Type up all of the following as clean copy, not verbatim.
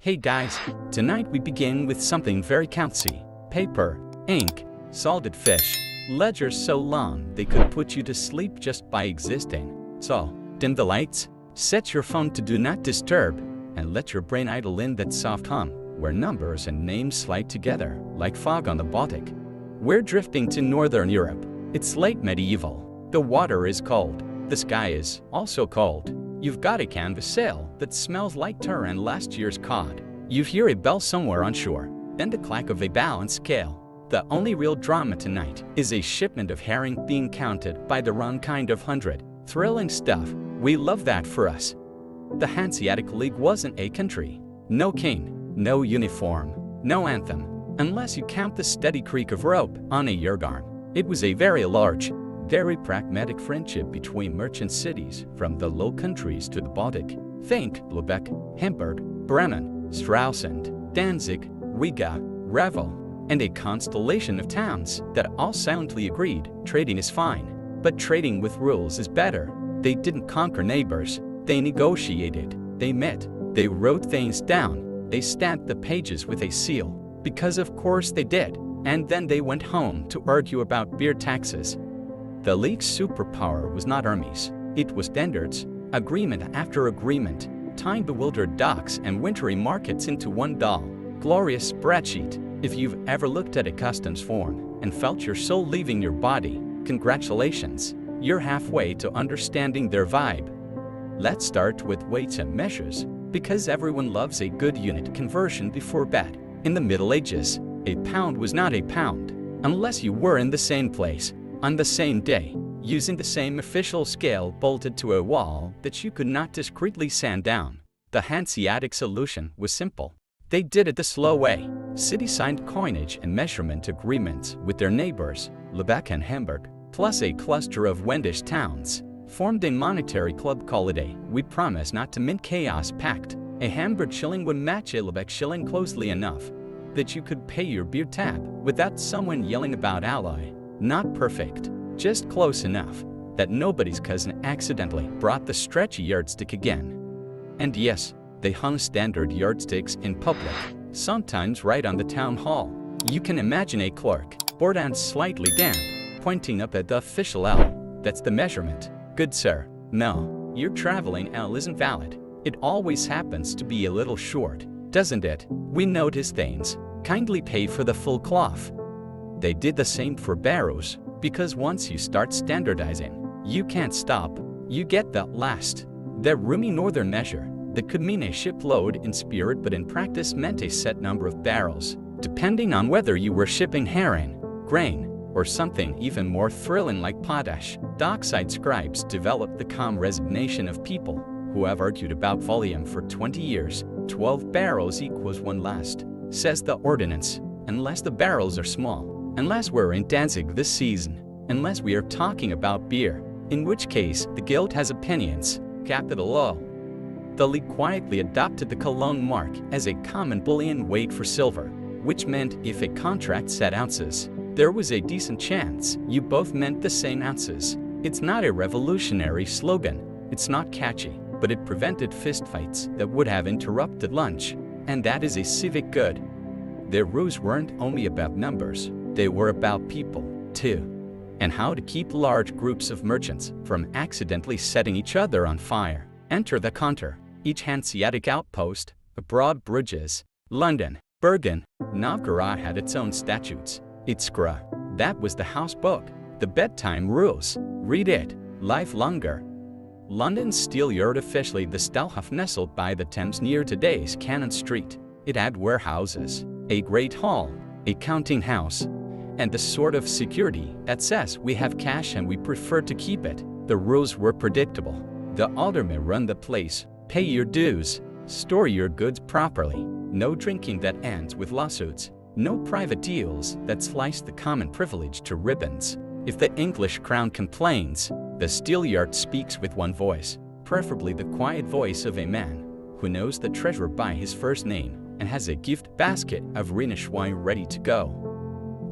Hey guys, tonight we begin with something very countsy. Paper, ink, salted fish, ledgers so long they could put you to sleep just by existing. So, dim the lights, set your phone to do not disturb, and let your brain idle in that soft hum, where numbers and names slide together like fog on the Baltic. We're drifting to Northern Europe. It's late medieval. The water is cold. The sky is also cold. You've got a canvas sail that smells like tar and last year's cod. You hear a bell somewhere on shore, then the clack of a balance scale. The only real drama tonight is a shipment of herring being counted by the wrong kind of 100. Thrilling stuff. We love that for us. The Hanseatic League wasn't a country. No king, no uniform, no anthem, unless you count the steady creak of rope on a yardarm. It was a very large, very pragmatic friendship between merchant cities from the Low Countries to the Baltic. Think Lübeck, Hamburg, Bremen, Stralsund, Danzig, Riga, Revel, and a constellation of towns that all soundly agreed trading is fine, but trading with rules is better. They didn't conquer neighbors, they negotiated, they met, they wrote things down, they stamped the pages with a seal, because of course they did, and then they went home to argue about beer taxes. The League's superpower was not armies, it was standards, agreement after agreement, time-bewildered docks and wintry markets into one dull, glorious spreadsheet. If you've ever looked at a customs form and felt your soul leaving your body, congratulations, you're halfway to understanding their vibe. Let's start with weights and measures, because everyone loves a good unit conversion before bed. In the Middle Ages, a pound was not a pound, unless you were in the same place, on the same day, using the same official scale bolted to a wall that you could not discreetly sand down. The Hanseatic solution was simple. They did it the slow way. Cities signed coinage and measurement agreements with their neighbors, Lübeck and Hamburg, plus a cluster of Wendish towns, formed a monetary club called a "We Promise Not to Mint Chaos Pact." A Hamburg shilling would match a Lübeck shilling closely enough that you could pay your beer tab without someone yelling about alloy. Not perfect, just close enough that nobody's cousin accidentally brought the stretchy yardstick again. And yes, they hung standard yardsticks in public, sometimes right on the town hall. You can imagine a clerk, bored and slightly damp, pointing up at the official L. That's the measurement. Good sir, no, your traveling L isn't valid. It always happens to be a little short, doesn't it? We notice things. Kindly pay for the full cloth. They did the same for barrows, because once you start standardizing, you can't stop. You get the last. The roomy northern measure that could mean a shipload in spirit but in practice meant a set number of barrels, depending on whether you were shipping herring, grain, or something even more thrilling like potash. Dockside scribes developed the calm resignation of people who have argued about volume for 20 years. 12 barrels equals one last, says the ordinance, unless the barrels are small. Unless we're in Danzig this season, unless we are talking about beer, in which case the guild has opinions, capital O. The League quietly adopted the Cologne mark as a common bullion weight for silver, which meant if a contract said ounces, there was a decent chance you both meant the same ounces. It's not a revolutionary slogan, it's not catchy, but it prevented fistfights that would have interrupted lunch, and that is a civic good. Their rules weren't only about numbers, they were about people, too, and how to keep large groups of merchants from accidentally setting each other on fire. Enter the Kontor. Each Hanseatic outpost, abroad Bruges, London, Bergen, Novgorod had its own statutes. Its skra, that was the house book, the bedtime rules. Read it, life longer. London's Steelyard, officially the Peterhof, nestled by the Thames near today's Cannon Street. It had warehouses, a great hall, a counting house, and the sort of security that says we have cash and we prefer to keep it. The rules were predictable. The aldermen run the place, pay your dues, store your goods properly, no drinking that ends with lawsuits, no private deals that slice the common privilege to ribbons. If the English crown complains, the Steelyard speaks with one voice, preferably the quiet voice of a man who knows the treasurer by his first name and has a gift basket of Rhenish wine ready to go.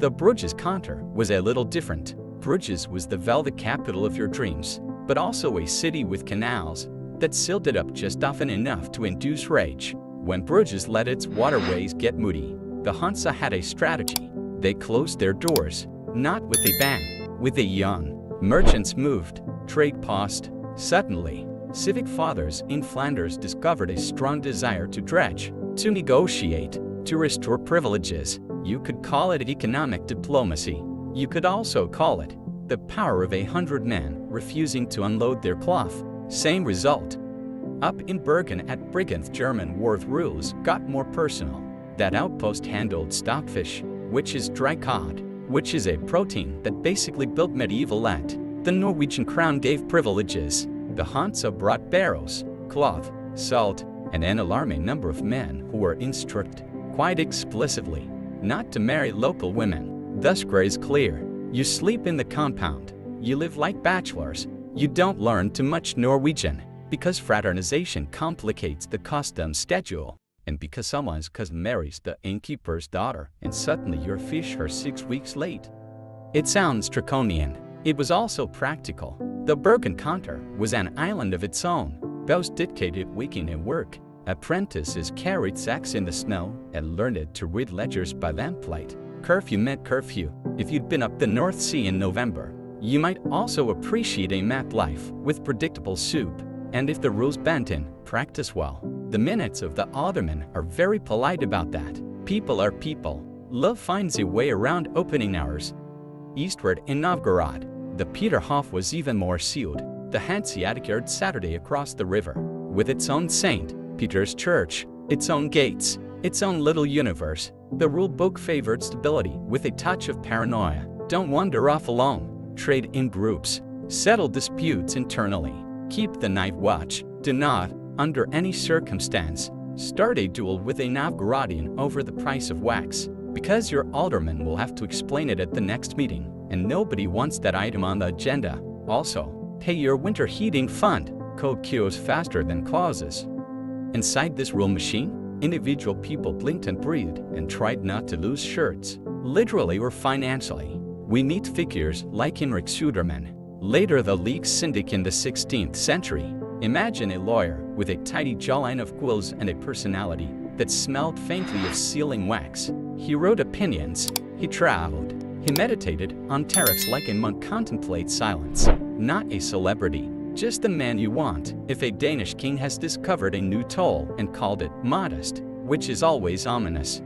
The Bruges Kontor was a little different. Bruges was the velvet capital of your dreams, but also a city with canals that sealed it up just often enough to induce rage. When Bruges let its waterways get moody, the Hanse had a strategy. They closed their doors, not with a bang, with a yawn. Merchants moved, trade paused. Suddenly, civic fathers in Flanders discovered a strong desire to dredge, to negotiate, to restore privileges. You could call it economic diplomacy. You could also call it the power of 100 men refusing to unload their cloth. Same result. Up in Bergen at Bryggen, German wharf rules got more personal. That outpost handled stockfish, which is dry cod, which is a protein that basically built medieval land. The Norwegian crown gave privileges. The Hanse brought barrels, cloth, salt, and an alarming number of men who were instructed, quite explicitly, not to marry local women. The skra is clear. You sleep in the compound. You live like bachelors. You don't learn too much Norwegian, because fraternization complicates the custom schedule, and because someone's cousin marries the innkeeper's daughter and suddenly your fish are 6 weeks late. It sounds draconian. It was also practical. The Bergen Kontor was an island of its own. Both dictated waking and work. Apprentices carried sacks in the snow and learned to read ledgers by lamplight. Curfew meant curfew. If you'd been up the North Sea in November, you might also appreciate a map life with predictable soup. And if the rules bent in, practice well. The minutes of the aldermen are very polite about that. People are people. Love finds a way around opening hours. Eastward in Novgorod, the Peterhof was even more sealed. The Hanseatic Yard Saturday across the river, with its own St. Peter's Church, its own gates, its own little universe. The rule book favored stability with a touch of paranoia. Don't wander off alone. Trade in groups. Settle disputes internally. Keep the night watch. Do not, under any circumstance, start a duel with a Novgorodian over the price of wax, because your alderman will have to explain it at the next meeting, and nobody wants that item on the agenda. Also, pay your winter heating fund. Code cures faster than clauses. Inside this rule machine, individual people blinked and breathed and tried not to lose shirts, literally or financially. We meet figures like Henrik Suderman, later the League's syndic in the 16th century. Imagine a lawyer with a tidy jawline of quills and a personality that smelled faintly of sealing wax. He wrote opinions, he traveled, he meditated on tariffs like a monk contemplates silence. Not a celebrity, just the man you want. If a Danish king has discovered a new toll and called it modest, which is always ominous.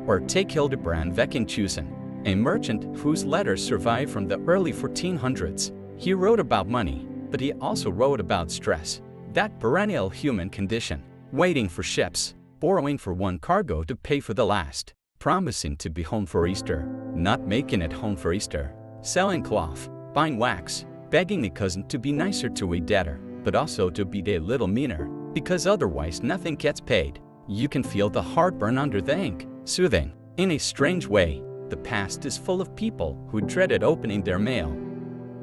Or take Hildebrand Vekinghusen, a merchant whose letters survive from the early 1400s. He wrote about money, but he also wrote about stress, that perennial human condition, waiting for ships, borrowing for one cargo to pay for the last, promising to be home for Easter, not making it home for Easter, selling cloth, buying wax, begging a cousin to be nicer to a debtor, but also to be a little meaner, because otherwise nothing gets paid. You can feel the heartburn under the ink, soothing. In a strange way, the past is full of people who dreaded opening their mail.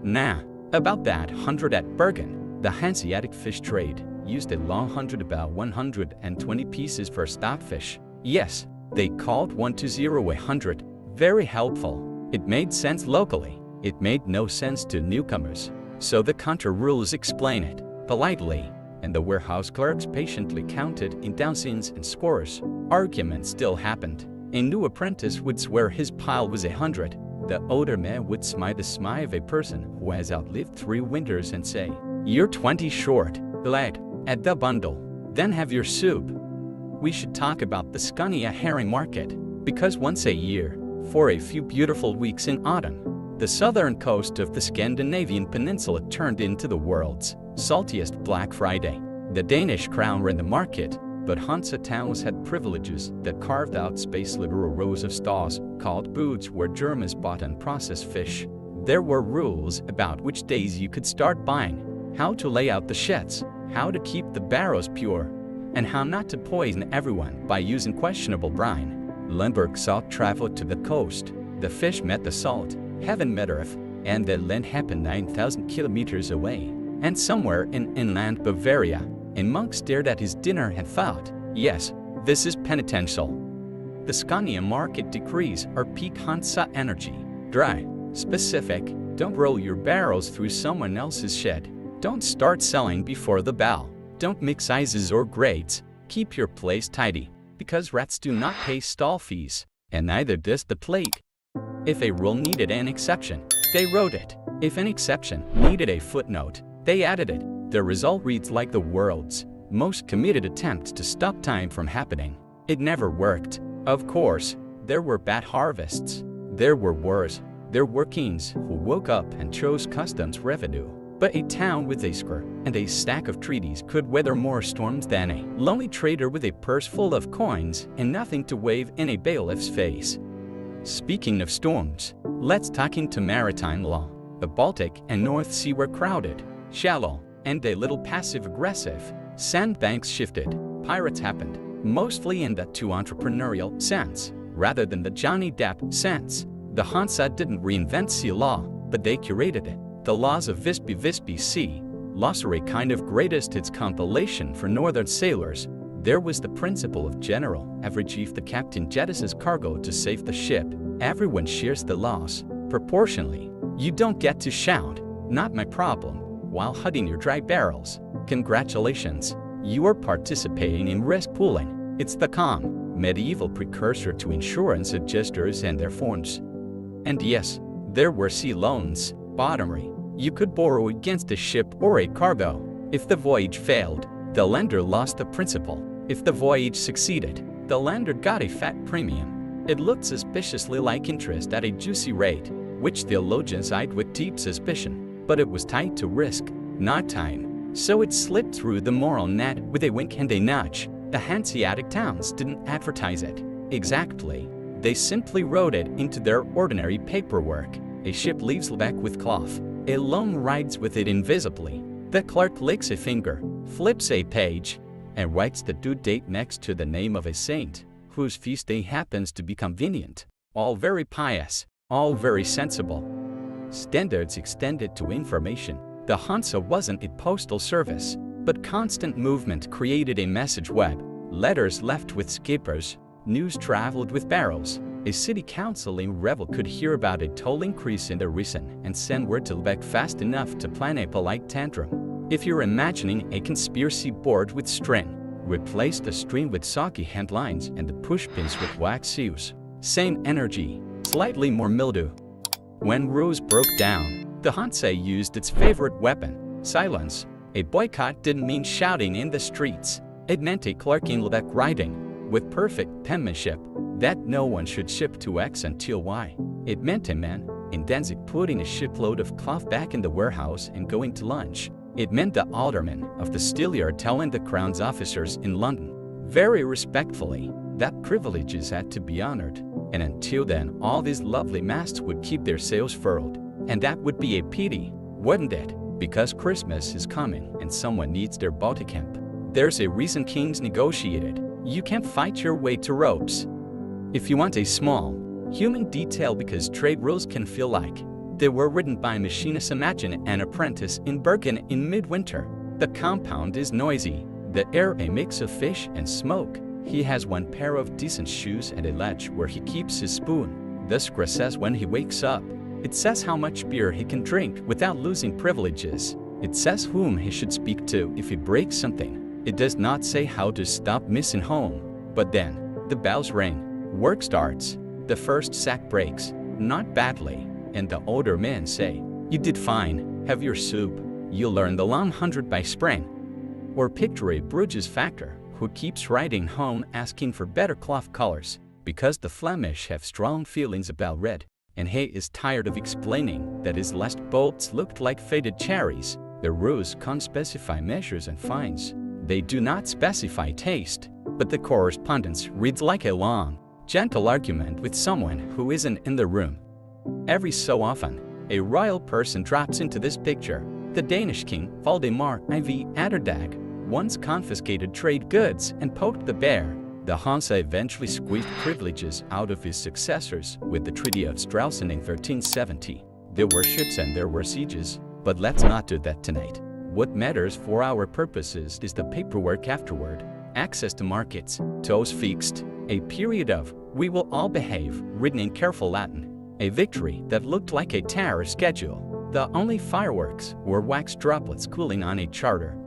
Nah, about that 100 at Bergen, the Hanseatic fish trade used a long 100, about 120 pieces for stockfish. Yes, they called 120 100. Very helpful. It made sense locally. It made no sense to newcomers. So the counter rules explain it politely, and the warehouse clerks patiently counted in dozens and scores. Arguments still happened. A new apprentice would swear his pile was 100. The older man would smile the smile of a person who has outlived 3 winters and say, "You're 20 short, lad, add the bundle, then have your soup." We should talk about the Scania herring market, because once a year, for a few beautiful weeks in autumn, the southern coast of the Scandinavian peninsula turned into the world's saltiest Black Friday. The Danish crown ran the market, but Hanse towns had privileges that carved out space. Literal rows of stalls, called booths, where Germans bought and processed fish. There were rules about which days you could start buying, how to lay out the sheds, how to keep the barrows pure, and how not to poison everyone by using questionable brine. Lüneburg salt traveled to the coast, the fish met the salt, heaven met earth, and the land happened 9,000 kilometers away. And somewhere in inland Bavaria, a monk stared at his dinner and thought, yes, this is penitential. The Scania market decrees are peak Hanse energy. Dry, specific, don't roll your barrels through someone else's shed. Don't start selling before the bell. Don't mix sizes or grades. keep your place tidy, because rats do not pay stall fees, and neither does the plague. If a rule needed an exception, they wrote it. If an exception needed a footnote, they added it. The result reads like the world's most committed attempt to stop time from happening. It never worked. Of course, there were bad harvests. There were wars. There were kings who woke up and chose customs revenue. But a town with a skra and a stack of treaties could weather more storms than a lonely trader with a purse full of coins and nothing to wave in a bailiff's face. Speaking of storms, let's talk into maritime law. The Baltic and North Sea were crowded, shallow, and a little passive-aggressive. Sandbanks shifted. Pirates happened, mostly in the too entrepreneurial sense, rather than the Johnny Depp sense. The Hansa didn't reinvent sea law, but they curated it. The Laws of Wisby Sea laws are a kind of greatest hits compilation for northern sailors. There was the principle of general average. If the captain jettisons cargo to save the ship, everyone shares the loss proportionally. You don't get to shout, "Not my problem," while hugging your dry barrels. Congratulations, you are participating in risk pooling. It's the calm, medieval precursor to insurance adjusters and their forms. And yes, there were sea loans, bottomry. You could borrow against a ship or a cargo. If the voyage failed, the lender lost the principal. If the voyage succeeded, the lender got a fat premium. It looked suspiciously like interest at a juicy rate, which theologians eyed with deep suspicion. But it was tied to risk, not time. So it slipped through the moral net with a wink and a nudge. The Hanseatic towns didn't advertise it exactly. They simply wrote it into their ordinary paperwork. A ship leaves Lüneburg with cloth. A loan rides with it invisibly. The clerk licks a finger, flips a page, and writes the due date next to the name of a saint, whose feast day happens to be convenient. All very pious, all very sensible. Standards extended to information. The Hansa wasn't a postal service, but constant movement created a message web. Letters left with skippers, news traveled with barrels. A city council revel could hear about a toll increase in the reason and send word to Lüneburg fast enough to plan a polite tantrum. If you're imagining a conspiracy board with string, replace the string with soggy handlines and the pushpins with wax seals. Same energy, slightly more mildew. When rules broke down, the Hansa used its favorite weapon, silence. A boycott didn't mean shouting in the streets. It meant a clerk in Lüneburg writing, with perfect penmanship, that no one should ship to X until Y. It meant a man in Danzig putting a shipload of cloth back in the warehouse and going to lunch. It meant the alderman of the Steelyard telling the Crown's officers in London, very respectfully, that privileges had to be honored. And until then, all these lovely masts would keep their sails furled. And that would be a pity, wouldn't it? Because Christmas is coming and someone needs their Balticamp. There's a reason kings negotiated. You can't fight your way to ropes. If you want a small, human detail, because trade rules can feel like they were written by machinists, imagine an apprentice in Bergen in midwinter. The compound is noisy, the air a mix of fish and smoke. He has one pair of decent shoes and a ledge where he keeps his spoon. The skra says when he wakes up. It says how much beer he can drink without losing privileges. It says whom he should speak to if he breaks something. It does not say how to stop missing home. But then, the bells ring. Work starts. The first sack breaks, not badly, and the older men say, "You did fine, have your soup. You'll learn the long 100 by spring." Or picture a Bruges factor who keeps writing home asking for better cloth colors, because the Flemish have strong feelings about red, and he is tired of explaining that his last bolts looked like faded cherries. The rules can't specify measures and fines. They do not specify taste, but the correspondence reads like a long, gentle argument with someone who isn't in the room. Every so often, a royal person drops into this picture. The Danish king, Valdemar IV Atterdag, once confiscated trade goods and poked the bear. The Hansa eventually squeezed privileges out of his successors with the Treaty of Stralsund in 1370. There were ships and there were sieges, but let's not do that tonight. What matters for our purposes is the paperwork afterward. Access to markets, toes fixed, a period of "we will all behave" written in careful Latin, a victory that looked like a terror schedule. The only fireworks were wax droplets cooling on a charter.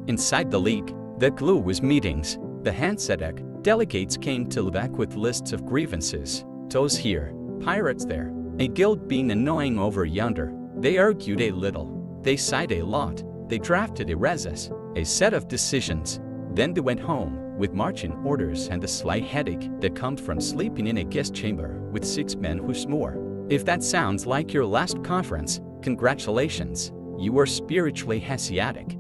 Inside the League, the glue was meetings. The Hansetag delegates came to Lübeck with lists of grievances. Toes here, pirates there, a guild being annoying over yonder. They argued a little, they sighed a lot, they drafted a reses, a set of decisions. Then they went home with marching orders and the slight headache that comes from sleeping in a guest chamber with 6 men who snore. If that sounds like your last conference, congratulations, you were spiritually Hanseatic.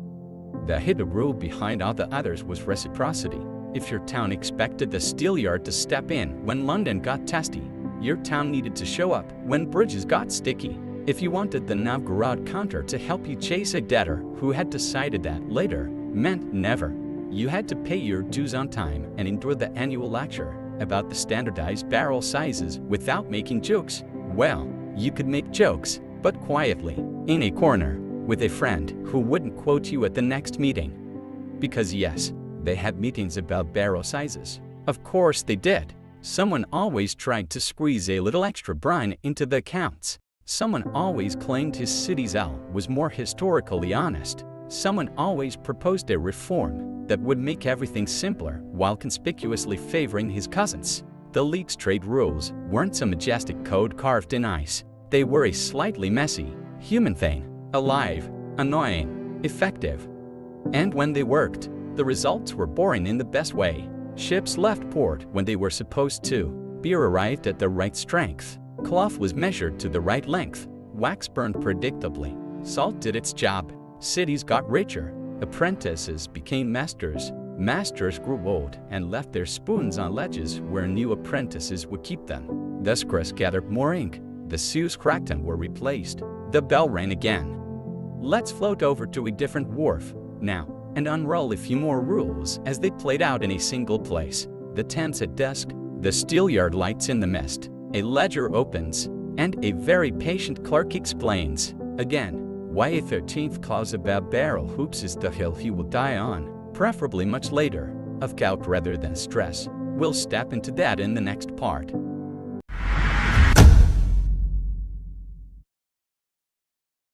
The hidden rule behind all the others was reciprocity. If your town expected the Steelyard to step in when London got testy, your town needed to show up when Bruges got sticky. If you wanted the Novgorod Kontor to help you chase a debtor who had decided that later meant never, you had to pay your dues on time and endure the annual lecture about the standardized barrel sizes without making jokes. Well, you could make jokes, but quietly, in a corner, with a friend who wouldn't quote you at the next meeting. Because yes, they had meetings about barrel sizes. Of course they did. Someone always tried to squeeze a little extra brine into the accounts. Someone always claimed his city's ell was more historically honest. Someone always proposed a reform that would make everything simpler while conspicuously favoring his cousins. The League's trade rules weren't some majestic code carved in ice. They were a slightly messy, human thing. Alive, annoying, effective. And when they worked, the results were boring in the best way. Ships left port when they were supposed to. Beer arrived at the right strength. Cloth was measured to the right length. Wax burned predictably. Salt did its job. Cities got richer. Apprentices became masters. Masters grew old and left their spoons on ledges where new apprentices would keep them. The skras gathered more ink. The sews cracked and were replaced. The bell rang again. Let's float over to a different wharf now and unroll a few more rules as they played out in a single place. The Thames at dusk, the Steelyard lights in the mist, a ledger opens, and a very patient clerk explains, again, why a 13th clause about barrel hoops is the hill he will die on, preferably much later, of gout rather than stress. We'll step into that in the next part.